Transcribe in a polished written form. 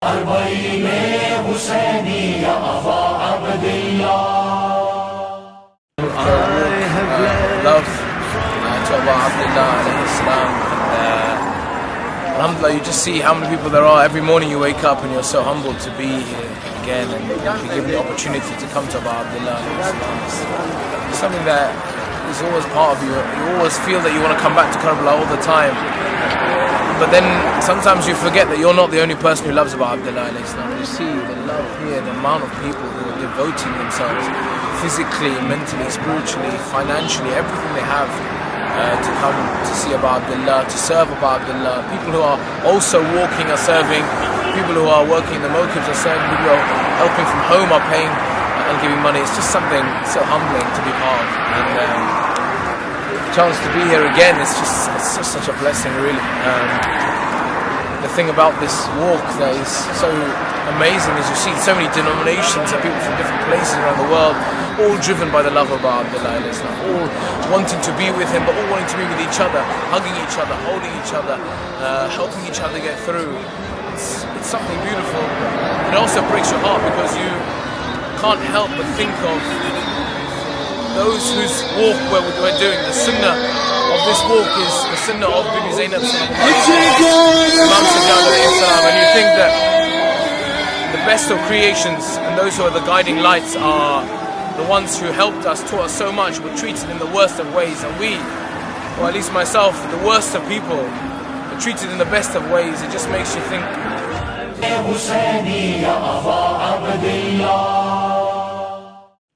أربعين حسيني يا أبا عبد الله. Love to Abu Abdullah alayhi salam, and alhamdulillah, you just see how many people there are. Every morning you wake up and you're so humbled to be here again and be given the opportunity to come to Abu Abdullah alayhi salam. It's something that is always part of you. You always feel that you want to come back to Karbala all the time, but then sometimes you forget that you're not the only person who loves Abu Abdullah alayhi salam. You see the love here, the amount of people who are devoting themselves physically, mentally, spiritually, financially, everything they have to come to see Abu Abdullah, to serve Abu Abdullah. People who are also walking are serving, people who are working in the mokibs are serving, people who are helping from home are paying and giving money. It's just something so humbling to be part of, and the chance to be here again, it's just such a blessing, really. The thing about this walk that is so amazing is you see so many denominations and people from different places around the world, all driven by the love of Abu Abdullah, all wanting to be with him, but all wanting to be with each other, hugging each other, holding each other, helping each other get through. It's something beautiful. It also breaks your heart because you can't help but think of those whose walk we're doing. The sunnah of this walk is the sunnah of Bibi Zainab, Imam Husayn, and you think that the best of creations and those who are the guiding lights are the ones who helped us, taught us so much, were treated in the worst of ways, and we, or at least myself, the worst of people, are treated in the best of ways. It just makes you think.